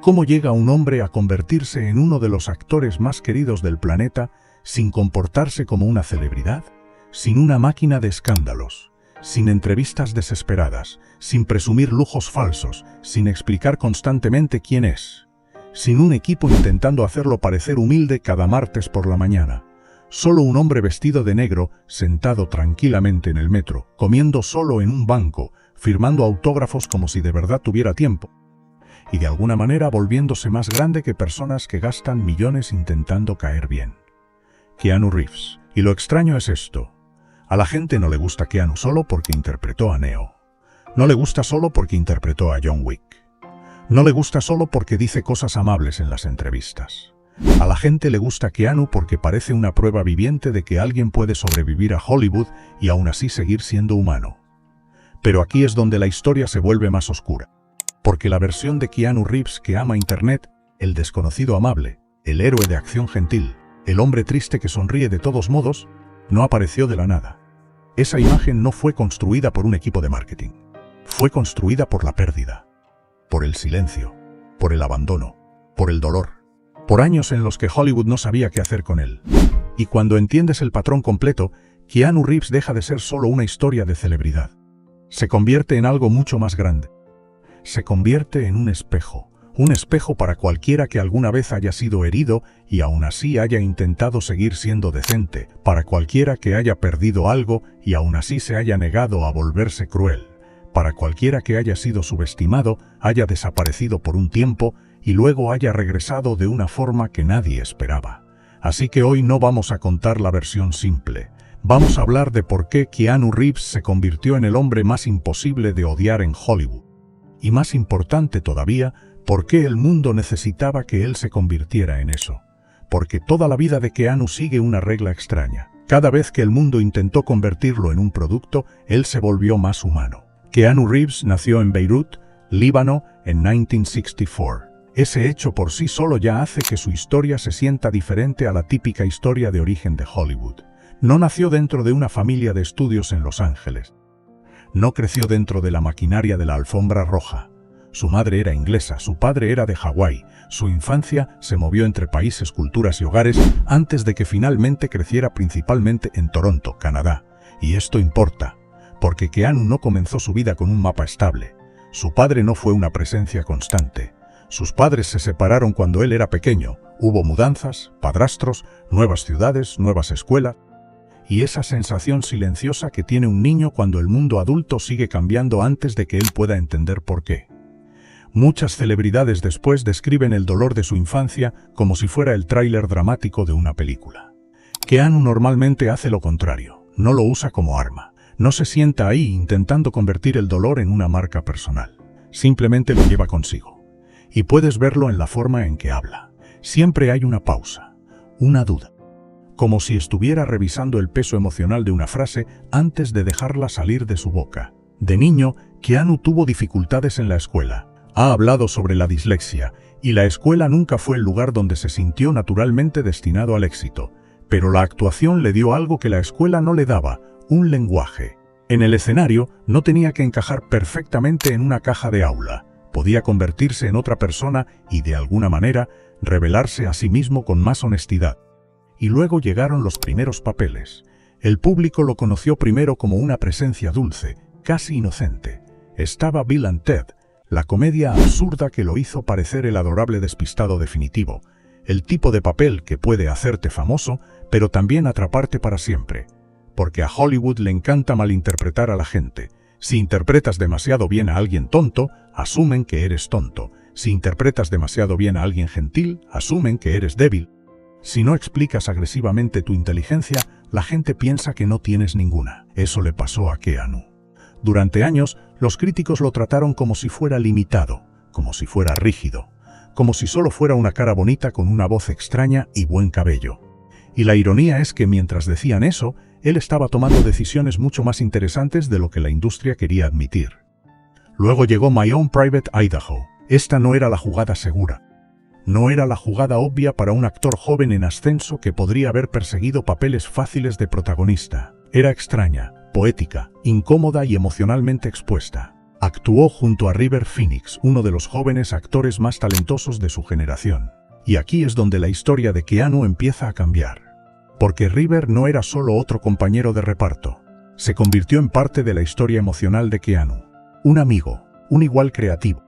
¿Cómo llega un hombre a convertirse en uno de los actores más queridos del planeta sin comportarse como una celebridad? Sin una máquina de escándalos, sin entrevistas desesperadas, sin presumir lujos falsos, sin explicar constantemente quién es, sin un equipo intentando hacerlo parecer humilde cada martes por la mañana. Solo un hombre vestido de negro, sentado tranquilamente en el metro, comiendo solo en un banco, firmando autógrafos como si de verdad tuviera tiempo. Y de alguna manera volviéndose más grande que personas que gastan millones intentando caer bien. Keanu Reeves. Y lo extraño es esto. A la gente no le gusta Keanu solo porque interpretó a Neo. No le gusta solo porque interpretó a John Wick. No le gusta solo porque dice cosas amables en las entrevistas. A la gente le gusta Keanu porque parece una prueba viviente de que alguien puede sobrevivir a Hollywood y aún así seguir siendo humano. Pero aquí es donde la historia se vuelve más oscura. Porque la versión de Keanu Reeves que ama Internet, el desconocido amable, el héroe de acción gentil, el hombre triste que sonríe de todos modos, no apareció de la nada. Esa imagen no fue construida por un equipo de marketing. Fue construida por la pérdida, por el silencio, por el abandono, por el dolor, por años en los que Hollywood no sabía qué hacer con él. Y cuando entiendes el patrón completo, Keanu Reeves deja de ser solo una historia de celebridad. Se convierte en algo mucho más grande. Se convierte en un espejo para cualquiera que alguna vez haya sido herido y aún así haya intentado seguir siendo decente, para cualquiera que haya perdido algo y aún así se haya negado a volverse cruel, para cualquiera que haya sido subestimado, haya desaparecido por un tiempo y luego haya regresado de una forma que nadie esperaba. Así que hoy no vamos a contar la versión simple. Vamos a hablar de por qué Keanu Reeves se convirtió en el hombre más imposible de odiar en Hollywood. Y más importante todavía, ¿por qué el mundo necesitaba que él se convirtiera en eso? Porque toda la vida de Keanu sigue una regla extraña. Cada vez que el mundo intentó convertirlo en un producto, él se volvió más humano. Keanu Reeves nació en Beirut, Líbano, en 1964. Ese hecho por sí solo ya hace que su historia se sienta diferente a la típica historia de origen de Hollywood. No nació dentro de una familia de estudios en Los Ángeles. No creció dentro de la maquinaria de la alfombra roja. Su madre era inglesa, su padre era de Hawái. Su infancia se movió entre países, culturas y hogares antes de que finalmente creciera principalmente en Toronto, Canadá. Y esto importa, porque Keanu no comenzó su vida con un mapa estable. Su padre no fue una presencia constante. Sus padres se separaron cuando él era pequeño. Hubo mudanzas, padrastros, nuevas ciudades, nuevas escuelas. Y esa sensación silenciosa que tiene un niño cuando el mundo adulto sigue cambiando antes de que él pueda entender por qué. Muchas celebridades después describen el dolor de su infancia como si fuera el tráiler dramático de una película. Keanu normalmente hace lo contrario, no lo usa como arma, no se sienta ahí intentando convertir el dolor en una marca personal, simplemente lo lleva consigo. Y puedes verlo en la forma en que habla. Siempre hay una pausa, una duda. Como si estuviera revisando el peso emocional de una frase antes de dejarla salir de su boca. De niño, Keanu tuvo dificultades en la escuela. Ha hablado sobre la dislexia, y la escuela nunca fue el lugar donde se sintió naturalmente destinado al éxito. Pero la actuación le dio algo que la escuela no le daba, un lenguaje. En el escenario, no tenía que encajar perfectamente en una caja de aula. Podía convertirse en otra persona y, de alguna manera, revelarse a sí mismo con más honestidad. Y luego llegaron los primeros papeles. El público lo conoció primero como una presencia dulce, casi inocente. Estaba Bill and Ted, la comedia absurda que lo hizo parecer el adorable despistado definitivo. El tipo de papel que puede hacerte famoso, pero también atraparte para siempre. Porque a Hollywood le encanta malinterpretar a la gente. Si interpretas demasiado bien a alguien tonto, asumen que eres tonto. Si interpretas demasiado bien a alguien gentil, asumen que eres débil. Si no explicas agresivamente tu inteligencia, la gente piensa que no tienes ninguna. Eso le pasó a Keanu. Durante años, los críticos lo trataron como si fuera limitado, como si fuera rígido, como si solo fuera una cara bonita con una voz extraña y buen cabello. Y la ironía es que mientras decían eso, él estaba tomando decisiones mucho más interesantes de lo que la industria quería admitir. Luego llegó My Own Private Idaho. Esta no era la jugada segura. No era la jugada obvia para un actor joven en ascenso que podría haber perseguido papeles fáciles de protagonista. Era extraña, poética, incómoda y emocionalmente expuesta. Actuó junto a River Phoenix, uno de los jóvenes actores más talentosos de su generación. Y aquí es donde la historia de Keanu empieza a cambiar. Porque River no era solo otro compañero de reparto. Se convirtió en parte de la historia emocional de Keanu. Un amigo, un igual creativo.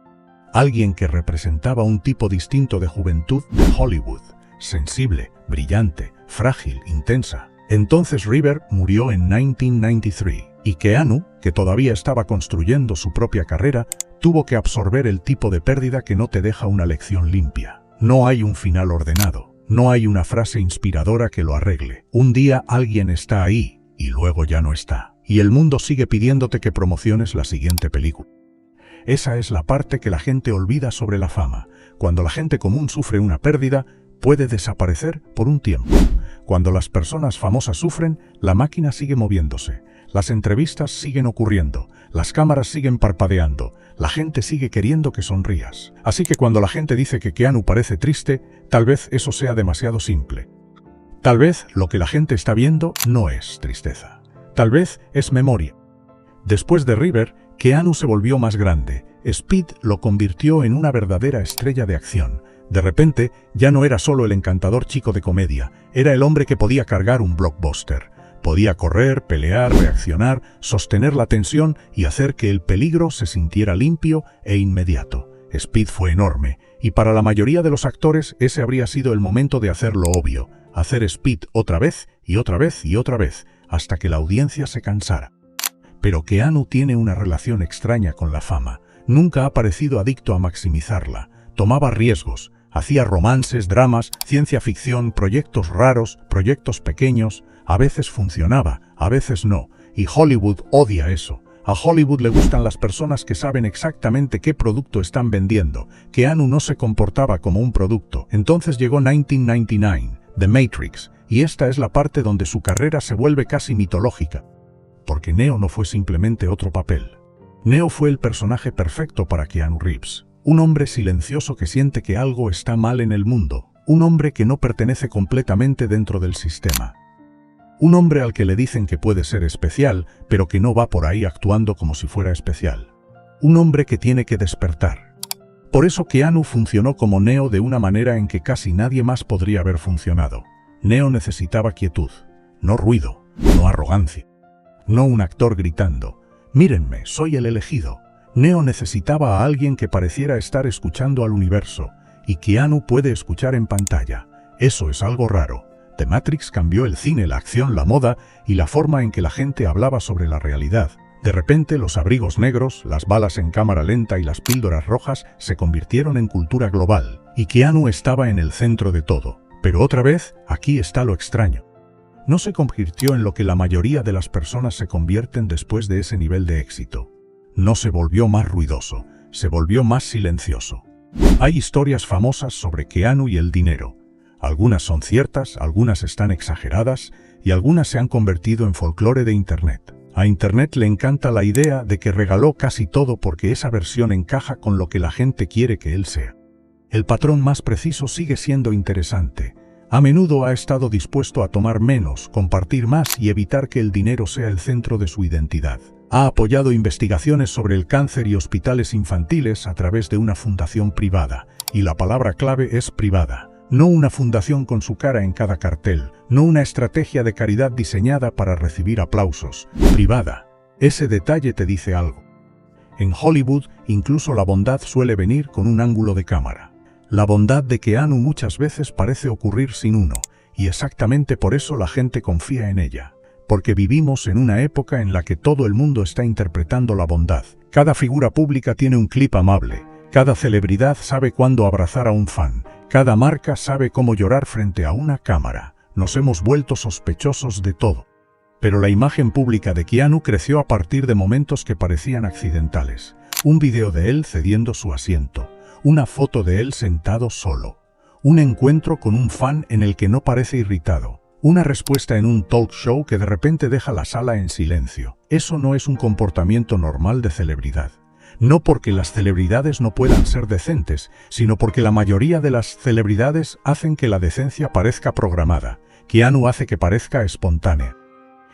Alguien que representaba un tipo distinto de juventud de Hollywood. Sensible, brillante, frágil, intensa. Entonces River murió en 1993. Y Keanu, que todavía estaba construyendo su propia carrera, tuvo que absorber el tipo de pérdida que no te deja una lección limpia. No hay un final ordenado. No hay una frase inspiradora que lo arregle. Un día alguien está ahí, y luego ya no está. Y el mundo sigue pidiéndote que promociones la siguiente película. Esa es la parte que la gente olvida sobre la fama. Cuando la gente común sufre una pérdida, puede desaparecer por un tiempo. Cuando las personas famosas sufren, la máquina sigue moviéndose. Las entrevistas siguen ocurriendo, las cámaras siguen parpadeando, la gente sigue queriendo que sonrías. Así que cuando la gente dice que Keanu parece triste, tal vez eso sea demasiado simple. Tal vez lo que la gente está viendo no es tristeza. Tal vez es memoria. Después de River, Keanu se volvió más grande. Speed lo convirtió en una verdadera estrella de acción. De repente, ya no era solo el encantador chico de comedia, era el hombre que podía cargar un blockbuster. Podía correr, pelear, reaccionar, sostener la tensión y hacer que el peligro se sintiera limpio e inmediato. Speed fue enorme, y para la mayoría de los actores ese habría sido el momento de hacer lo obvio, hacer Speed otra vez y otra vez y otra vez, hasta que la audiencia se cansara. Pero Keanu tiene una relación extraña con la fama. Nunca ha parecido adicto a maximizarla. Tomaba riesgos, hacía romances, dramas, ciencia ficción, proyectos raros, proyectos pequeños. A veces funcionaba, a veces no, y Hollywood odia eso. A Hollywood le gustan las personas que saben exactamente qué producto están vendiendo. Keanu no se comportaba como un producto. Entonces llegó 1999, The Matrix, y esta es la parte donde su carrera se vuelve casi mitológica. Porque Neo no fue simplemente otro papel. Neo fue el personaje perfecto para Keanu Reeves. Un hombre silencioso que siente que algo está mal en el mundo. Un hombre que no pertenece completamente dentro del sistema. Un hombre al que le dicen que puede ser especial, pero que no va por ahí actuando como si fuera especial. Un hombre que tiene que despertar. Por eso Keanu funcionó como Neo de una manera en que casi nadie más podría haber funcionado. Neo necesitaba quietud, no ruido, no arrogancia. No un actor gritando, «Mírenme, soy el elegido». Neo necesitaba a alguien que pareciera estar escuchando al universo, y Keanu puede escuchar en pantalla. Eso es algo raro. The Matrix cambió el cine, la acción, la moda y la forma en que la gente hablaba sobre la realidad. De repente, los abrigos negros, las balas en cámara lenta y las píldoras rojas se convirtieron en cultura global, y Keanu estaba en el centro de todo. Pero otra vez, aquí está lo extraño. No se convirtió en lo que la mayoría de las personas se convierten después de ese nivel de éxito. No se volvió más ruidoso, se volvió más silencioso. Hay historias famosas sobre Keanu y el dinero. Algunas son ciertas, algunas están exageradas y algunas se han convertido en folclore de Internet. A Internet le encanta la idea de que regaló casi todo porque esa versión encaja con lo que la gente quiere que él sea. El patrón más preciso sigue siendo interesante. A menudo ha estado dispuesto a tomar menos, compartir más y evitar que el dinero sea el centro de su identidad. Ha apoyado investigaciones sobre el cáncer y hospitales infantiles a través de una fundación privada. Y la palabra clave es privada. No una fundación con su cara en cada cartel, no una estrategia de caridad diseñada para recibir aplausos. Privada. Ese detalle te dice algo. En Hollywood, incluso la bondad suele venir con un ángulo de cámara. La bondad de Keanu muchas veces parece ocurrir sin uno, y exactamente por eso la gente confía en ella. Porque vivimos en una época en la que todo el mundo está interpretando la bondad. Cada figura pública tiene un clip amable. Cada celebridad sabe cuándo abrazar a un fan. Cada marca sabe cómo llorar frente a una cámara. Nos hemos vuelto sospechosos de todo. Pero la imagen pública de Keanu creció a partir de momentos que parecían accidentales. Un video de él cediendo su asiento. Una foto de él sentado solo. Un encuentro con un fan en el que no parece irritado. Una respuesta en un talk show que de repente deja la sala en silencio. Eso no es un comportamiento normal de celebridad. No porque las celebridades no puedan ser decentes, sino porque la mayoría de las celebridades hacen que la decencia parezca programada. Keanu hace que parezca espontánea.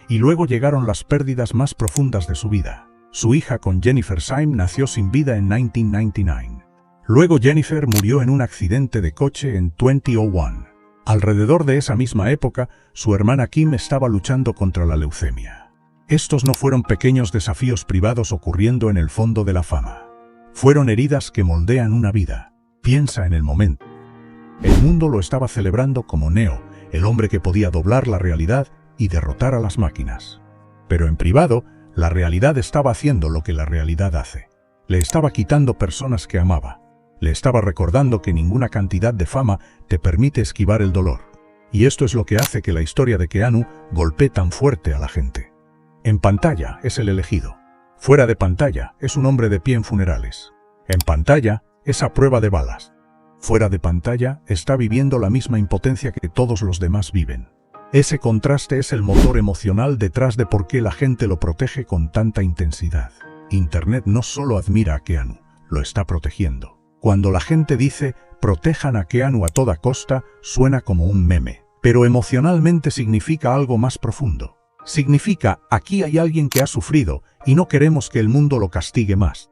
Y luego llegaron las pérdidas más profundas de su vida. Su hija con Jennifer Syme nació sin vida en 1999. Luego Jennifer murió en un accidente de coche en 2001. Alrededor de esa misma época, su hermana Kim estaba luchando contra la leucemia. Estos no fueron pequeños desafíos privados ocurriendo en el fondo de la fama. Fueron heridas que moldean una vida. Piensa en el momento. El mundo lo estaba celebrando como Neo, el hombre que podía doblar la realidad y derrotar a las máquinas. Pero en privado, la realidad estaba haciendo lo que la realidad hace. Le estaba quitando personas que amaba. Le estaba recordando que ninguna cantidad de fama te permite esquivar el dolor. Y esto es lo que hace que la historia de Keanu golpee tan fuerte a la gente. En pantalla es el elegido. Fuera de pantalla es un hombre de pie en funerales. En pantalla es a prueba de balas. Fuera de pantalla está viviendo la misma impotencia que todos los demás viven. Ese contraste es el motor emocional detrás de por qué la gente lo protege con tanta intensidad. Internet no solo admira a Keanu, lo está protegiendo. Cuando la gente dice «protejan a Keanu a toda costa», suena como un meme. Pero emocionalmente significa algo más profundo. Significa «aquí hay alguien que ha sufrido y no queremos que el mundo lo castigue más».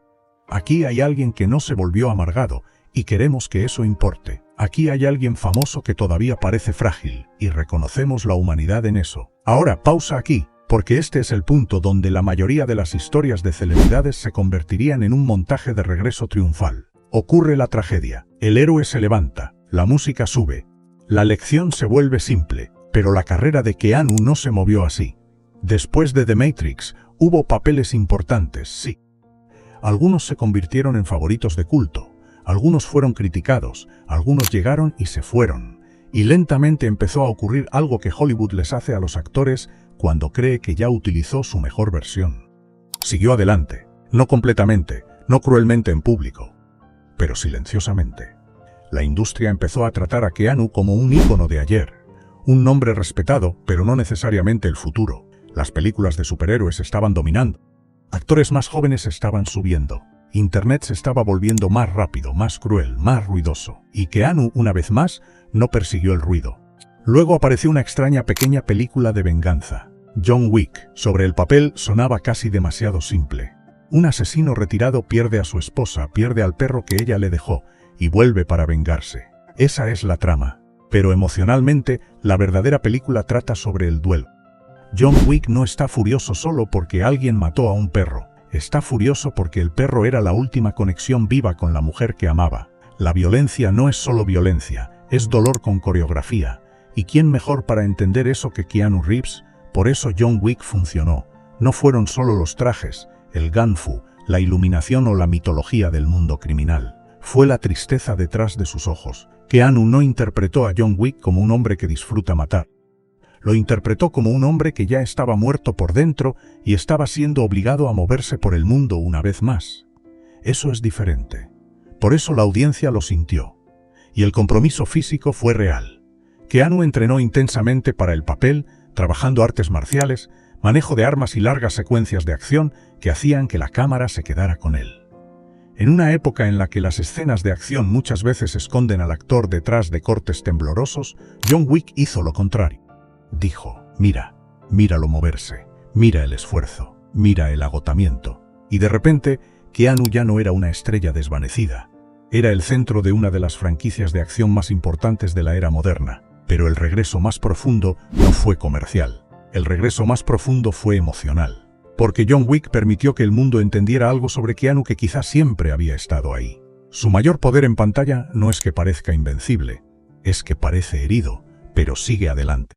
Aquí hay alguien que no se volvió amargado y queremos que eso importe. Aquí hay alguien famoso que todavía parece frágil y reconocemos la humanidad en eso. Ahora pausa aquí, porque este es el punto donde la mayoría de las historias de celebridades se convertirían en un montaje de regreso triunfal. Ocurre la tragedia, el héroe se levanta, la música sube, la lección se vuelve simple, pero la carrera de Keanu no se movió así. Después de The Matrix, hubo papeles importantes, sí. Algunos se convirtieron en favoritos de culto, algunos fueron criticados, algunos llegaron y se fueron, y lentamente empezó a ocurrir algo que Hollywood les hace a los actores cuando cree que ya utilizó su mejor versión. Siguió adelante, no completamente, no cruelmente en público, pero silenciosamente. La industria empezó a tratar a Keanu como un ícono de ayer, un nombre respetado, pero no necesariamente el futuro. Las películas de superhéroes estaban dominando. Actores más jóvenes estaban subiendo. Internet se estaba volviendo más rápido, más cruel, más ruidoso. Y Keanu, una vez más, no persiguió el ruido. Luego apareció una extraña pequeña película de venganza. John Wick. Sobre el papel sonaba casi demasiado simple. Un asesino retirado pierde a su esposa, pierde al perro que ella le dejó, y vuelve para vengarse. Esa es la trama. Pero emocionalmente, la verdadera película trata sobre el duelo. John Wick no está furioso solo porque alguien mató a un perro. Está furioso porque el perro era la última conexión viva con la mujer que amaba. La violencia no es solo violencia, es dolor con coreografía. ¿Y quién mejor para entender eso que Keanu Reeves? Por eso John Wick funcionó. No fueron solo los trajes, el gunfu, la iluminación o la mitología del mundo criminal. Fue la tristeza detrás de sus ojos. Keanu no interpretó a John Wick como un hombre que disfruta matar. Lo interpretó como un hombre que ya estaba muerto por dentro y estaba siendo obligado a moverse por el mundo una vez más. Eso es diferente. Por eso la audiencia lo sintió. Y el compromiso físico fue real. Keanu entrenó intensamente para el papel, trabajando artes marciales, manejo de armas y largas secuencias de acción que hacían que la cámara se quedara con él. En una época en la que las escenas de acción muchas veces esconden al actor detrás de cortes temblorosos, John Wick hizo lo contrario. Dijo, míralo moverse, mira el esfuerzo, mira el agotamiento. Y de repente, Keanu ya no era una estrella desvanecida. Era el centro de una de las franquicias de acción más importantes de la era moderna. Pero el regreso más profundo no fue comercial. El regreso más profundo fue emocional. Porque John Wick permitió que el mundo entendiera algo sobre Keanu que quizás siempre había estado ahí. Su mayor poder en pantalla no es que parezca invencible, es que parece herido, pero sigue adelante.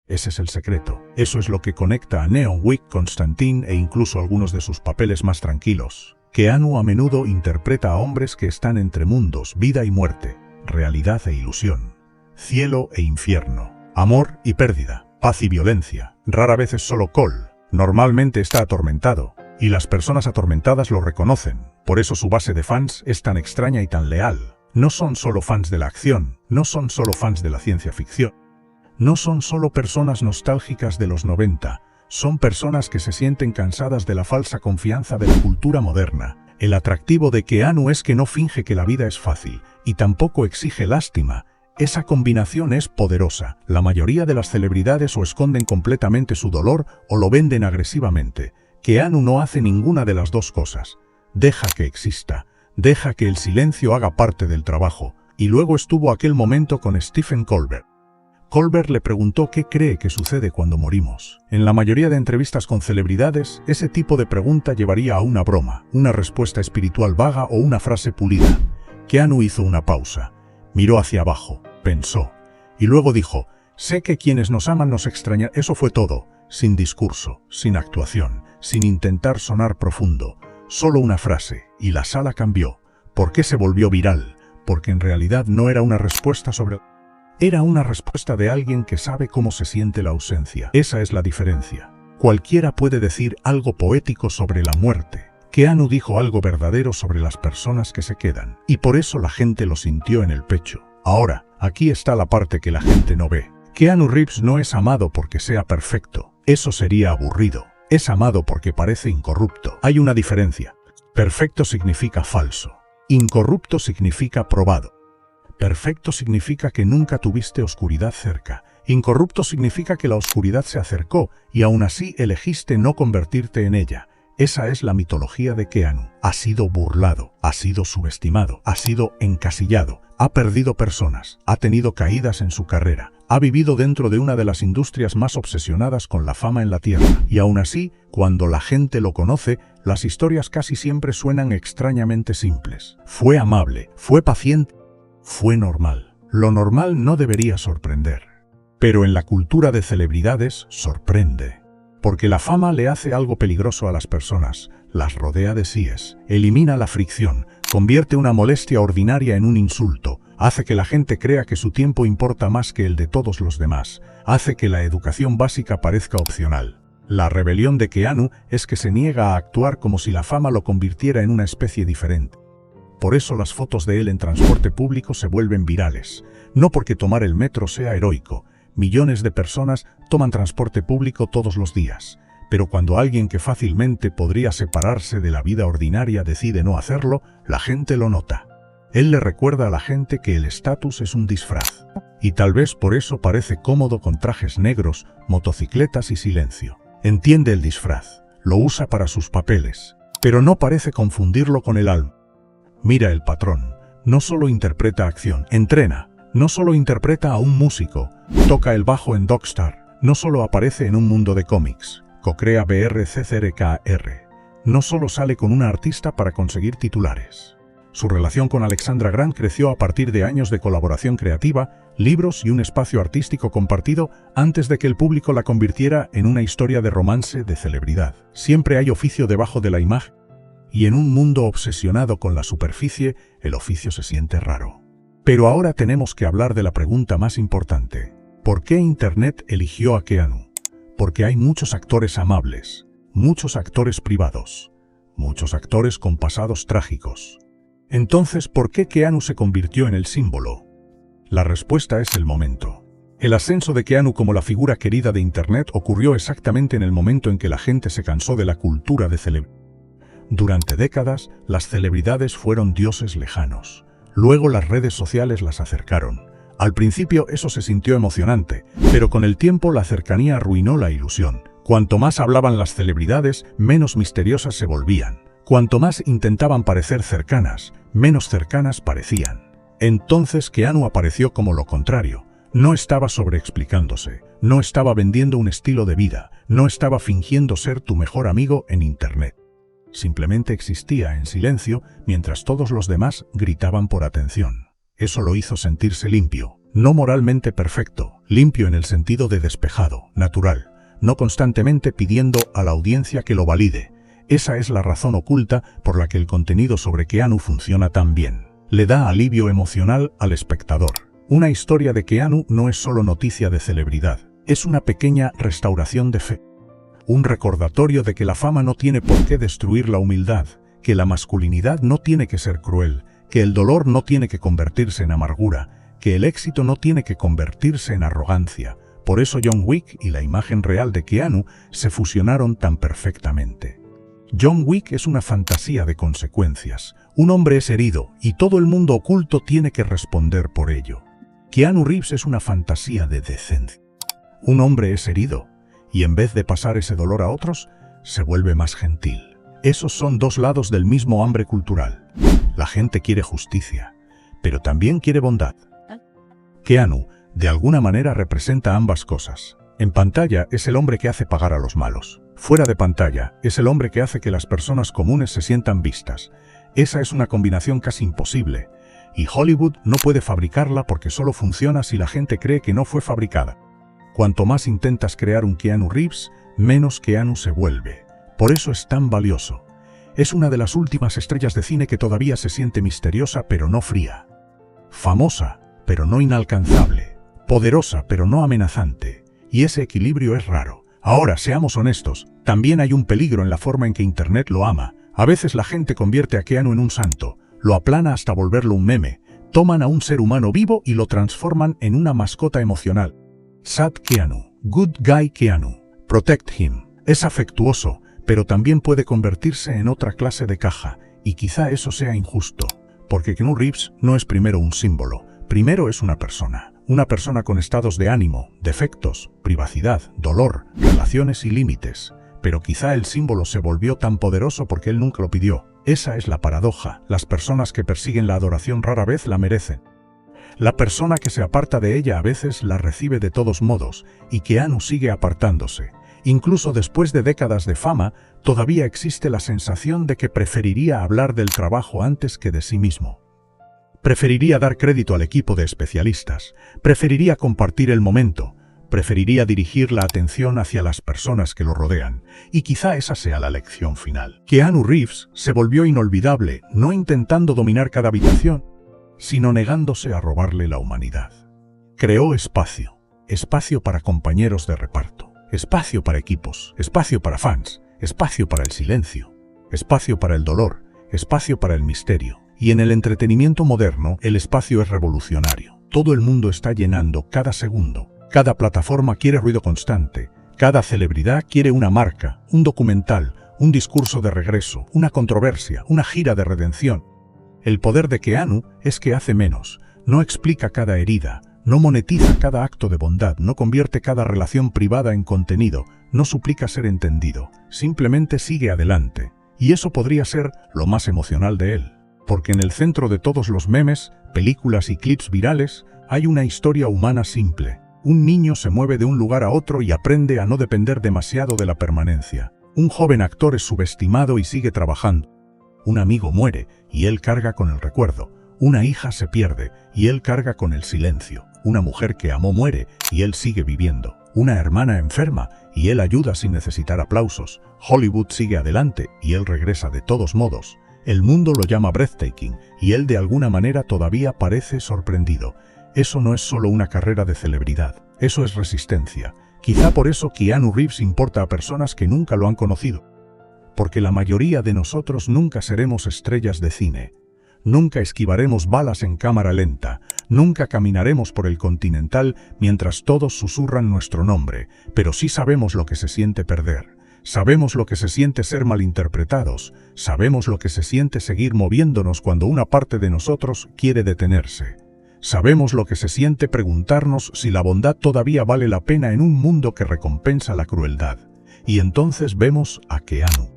Ese es el secreto. Eso es lo que conecta a John Wick, Constantine e incluso algunos de sus papeles más tranquilos. Keanu a menudo interpreta a hombres que están entre mundos, vida y muerte, realidad e ilusión, cielo e infierno, amor y pérdida, paz y violencia. Rara vez es solo Cole. Normalmente está atormentado, y las personas atormentadas lo reconocen. Por eso su base de fans es tan extraña y tan leal. No son solo fans de la acción, no son solo fans de la ciencia ficción. No son solo personas nostálgicas de los 90, son personas que se sienten cansadas de la falsa confianza de la cultura moderna. El atractivo de Keanu es que no finge que la vida es fácil, y tampoco exige lástima. Esa combinación es poderosa. La mayoría de las celebridades o esconden completamente su dolor o lo venden agresivamente. Keanu no hace ninguna de las dos cosas. Deja que exista, deja que el silencio haga parte del trabajo, y luego estuvo aquel momento con Stephen Colbert. Colbert le preguntó qué cree que sucede cuando morimos. En la mayoría de entrevistas con celebridades, ese tipo de pregunta llevaría a una broma, una respuesta espiritual vaga o una frase pulida. Keanu hizo una pausa, miró hacia abajo, pensó, y luego dijo, sé que quienes nos aman nos extrañan. Eso fue todo, sin discurso, sin actuación, sin intentar sonar profundo, solo una frase, y la sala cambió. ¿Por qué se volvió viral? Porque en realidad no era una respuesta sobre... Era una respuesta de alguien que sabe cómo se siente la ausencia. Esa es la diferencia. Cualquiera puede decir algo poético sobre la muerte. Keanu dijo algo verdadero sobre las personas que se quedan. Y por eso la gente lo sintió en el pecho. Ahora, aquí está la parte que la gente no ve. Keanu Reeves no es amado porque sea perfecto. Eso sería aburrido. Es amado porque parece incorrupto. Hay una diferencia. Perfecto significa falso. Incorrupto significa probado. Perfecto significa que nunca tuviste oscuridad cerca. Incorrupto significa que la oscuridad se acercó y aún así elegiste no convertirte en ella. Esa es la mitología de Keanu. Ha sido burlado, ha sido subestimado, ha sido encasillado, ha perdido personas, ha tenido caídas en su carrera, ha vivido dentro de una de las industrias más obsesionadas con la fama en la Tierra. Y aún así, cuando la gente lo conoce, las historias casi siempre suenan extrañamente simples. Fue amable, fue paciente, fue normal. Lo normal no debería sorprender. Pero en la cultura de celebridades sorprende. Porque la fama le hace algo peligroso a las personas, las rodea de síes, elimina la fricción, convierte una molestia ordinaria en un insulto, hace que la gente crea que su tiempo importa más que el de todos los demás, hace que la educación básica parezca opcional. La rebelión de Keanu es que se niega a actuar como si la fama lo convirtiera en una especie diferente. Por eso las fotos de él en transporte público se vuelven virales. No porque tomar el metro sea heroico. Millones de personas toman transporte público todos los días. Pero cuando alguien que fácilmente podría separarse de la vida ordinaria decide no hacerlo, la gente lo nota. Él le recuerda a la gente que el estatus es un disfraz. Y tal vez por eso parece cómodo con trajes negros, motocicletas y silencio. Entiende el disfraz, lo usa para sus papeles, pero no parece confundirlo con el alma. Mira el patrón, no solo interpreta acción, entrena, no solo interpreta a un músico, toca el bajo en Dogstar, no solo aparece en un mundo de cómics, cocrea BRCCRKR, no solo sale con una artista para conseguir titulares. Su relación con Alexandra Grant creció a partir de años de colaboración creativa, libros y un espacio artístico compartido antes de que el público la convirtiera en una historia de romance de celebridad. Siempre hay oficio debajo de la imagen. Y en un mundo obsesionado con la superficie, el oficio se siente raro. Pero ahora tenemos que hablar de la pregunta más importante. ¿Por qué Internet eligió a Keanu? Porque hay muchos actores amables, muchos actores privados, muchos actores con pasados trágicos. Entonces, ¿por qué Keanu se convirtió en el símbolo? La respuesta es el momento. El ascenso de Keanu como la figura querida de Internet ocurrió exactamente en el momento en que la gente se cansó de la cultura de celebridad. Durante décadas, las celebridades fueron dioses lejanos. Luego las redes sociales las acercaron. Al principio eso se sintió emocionante, pero con el tiempo la cercanía arruinó la ilusión. Cuanto más hablaban las celebridades, menos misteriosas se volvían. Cuanto más intentaban parecer cercanas, menos cercanas parecían. Entonces Keanu apareció como lo contrario. No estaba sobreexplicándose, no estaba vendiendo un estilo de vida, no estaba fingiendo ser tu mejor amigo en Internet. Simplemente existía en silencio mientras todos los demás gritaban por atención. Eso lo hizo sentirse limpio, no moralmente perfecto, limpio en el sentido de despejado, natural, no constantemente pidiendo a la audiencia que lo valide. Esa es la razón oculta por la que el contenido sobre Keanu funciona tan bien. Le da alivio emocional al espectador. Una historia de Keanu no es solo noticia de celebridad, es una pequeña restauración de fe. Un recordatorio de que la fama no tiene por qué destruir la humildad, que la masculinidad no tiene que ser cruel, que el dolor no tiene que convertirse en amargura, que el éxito no tiene que convertirse en arrogancia. Por eso John Wick y la imagen real de Keanu se fusionaron tan perfectamente. John Wick es una fantasía de consecuencias. Un hombre es herido y todo el mundo oculto tiene que responder por ello. Keanu Reeves es una fantasía de decencia. Un hombre es herido y en vez de pasar ese dolor a otros, se vuelve más gentil. Esos son dos lados del mismo hambre cultural. La gente quiere justicia, pero también quiere bondad. Keanu, de alguna manera, representa ambas cosas. En pantalla es el hombre que hace pagar a los malos. Fuera de pantalla es el hombre que hace que las personas comunes se sientan vistas. Esa es una combinación casi imposible, y Hollywood no puede fabricarla porque solo funciona si la gente cree que no fue fabricada. Cuanto más intentas crear un Keanu Reeves, menos Keanu se vuelve. Por eso es tan valioso. Es una de las últimas estrellas de cine que todavía se siente misteriosa pero no fría. Famosa, pero no inalcanzable. Poderosa, pero no amenazante. Y ese equilibrio es raro. Ahora, seamos honestos, también hay un peligro en la forma en que Internet lo ama. A veces la gente convierte a Keanu en un santo, lo aplana hasta volverlo un meme, toman a un ser humano vivo y lo transforman en una mascota emocional. Sad Keanu, Good Guy Keanu, Protect Him. Es afectuoso, pero también puede convertirse en otra clase de caja, y quizá eso sea injusto, porque Keanu Reeves no es primero un símbolo, primero es una persona con estados de ánimo, defectos, privacidad, dolor, relaciones y límites. Pero quizá el símbolo se volvió tan poderoso porque él nunca lo pidió. Esa es la paradoja. Las personas que persiguen la adoración rara vez la merecen. La persona que se aparta de ella a veces la recibe de todos modos, y Keanu sigue apartándose. Incluso después de décadas de fama, todavía existe la sensación de que preferiría hablar del trabajo antes que de sí mismo. Preferiría dar crédito al equipo de especialistas, preferiría compartir el momento, preferiría dirigir la atención hacia las personas que lo rodean, y quizá esa sea la lección final. Keanu Reeves se volvió inolvidable, no intentando dominar cada habitación, sino negándose a robarle la humanidad. Creó espacio, espacio para compañeros de reparto, espacio para equipos, espacio para fans, espacio para el silencio, espacio para el dolor, espacio para el misterio. Y en el entretenimiento moderno, el espacio es revolucionario. Todo el mundo está llenando cada segundo. Cada plataforma quiere ruido constante. Cada celebridad quiere una marca, un documental, un discurso de regreso, una controversia, una gira de redención. El poder de Keanu es que hace menos, no explica cada herida, no monetiza cada acto de bondad, no convierte cada relación privada en contenido, no suplica ser entendido, simplemente sigue adelante. Y eso podría ser lo más emocional de él. Porque en el centro de todos los memes, películas y clips virales, hay una historia humana simple. Un niño se mueve de un lugar a otro y aprende a no depender demasiado de la permanencia. Un joven actor es subestimado y sigue trabajando. Un amigo muere y él carga con el recuerdo. Una hija se pierde y él carga con el silencio. Una mujer que amó muere y él sigue viviendo. Una hermana enferma y él ayuda sin necesitar aplausos. Hollywood sigue adelante y él regresa de todos modos. El mundo lo llama breathtaking, y él de alguna manera todavía parece sorprendido. Eso no es solo una carrera de celebridad, eso es resistencia. Quizá por eso Keanu Reeves importa a personas que nunca lo han conocido. Porque la mayoría de nosotros nunca seremos estrellas de cine. Nunca esquivaremos balas en cámara lenta, nunca caminaremos por el Continental mientras todos susurran nuestro nombre, pero sí sabemos lo que se siente perder. Sabemos lo que se siente ser malinterpretados, sabemos lo que se siente seguir moviéndonos cuando una parte de nosotros quiere detenerse. Sabemos lo que se siente preguntarnos si la bondad todavía vale la pena en un mundo que recompensa la crueldad. Y entonces vemos a Keanu,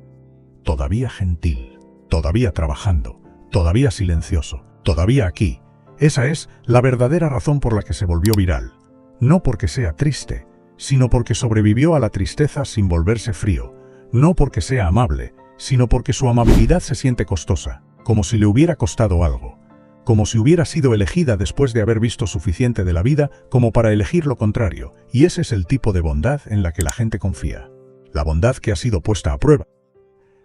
todavía gentil, todavía trabajando, todavía silencioso, todavía aquí. Esa es la verdadera razón por la que se volvió viral. No porque sea triste, sino porque sobrevivió a la tristeza sin volverse frío. No porque sea amable, sino porque su amabilidad se siente costosa, como si le hubiera costado algo. Como si hubiera sido elegida después de haber visto suficiente de la vida como para elegir lo contrario. Y ese es el tipo de bondad en la que la gente confía. La bondad que ha sido puesta a prueba.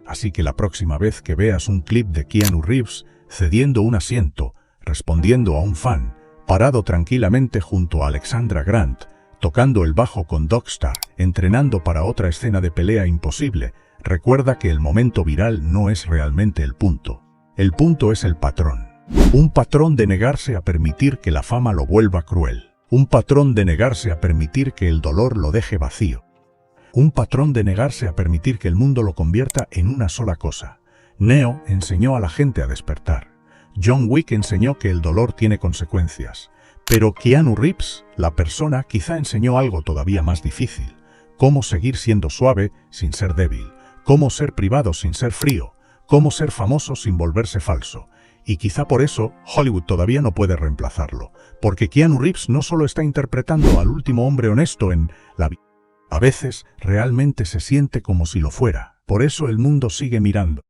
Así que la próxima vez que veas un clip de Keanu Reeves cediendo un asiento, respondiendo a un fan, parado tranquilamente junto a Alexandra Grant, tocando el bajo con Dogstar, entrenando para otra escena de pelea imposible, recuerda que el momento viral no es realmente el punto. El punto es el patrón. Un patrón de negarse a permitir que la fama lo vuelva cruel. Un patrón de negarse a permitir que el dolor lo deje vacío. Un patrón de negarse a permitir que el mundo lo convierta en una sola cosa. Neo enseñó a la gente a despertar. John Wick enseñó que el dolor tiene consecuencias. Pero Keanu Reeves, la persona, quizá enseñó algo todavía más difícil. Cómo seguir siendo suave sin ser débil. cómo ser privado sin ser frío, cómo ser famoso sin volverse falso. Y quizá por eso Hollywood todavía no puede reemplazarlo, porque Keanu Reeves no solo está interpretando al último hombre honesto en la vida, a veces realmente se siente como si lo fuera. Por eso el mundo sigue mirando.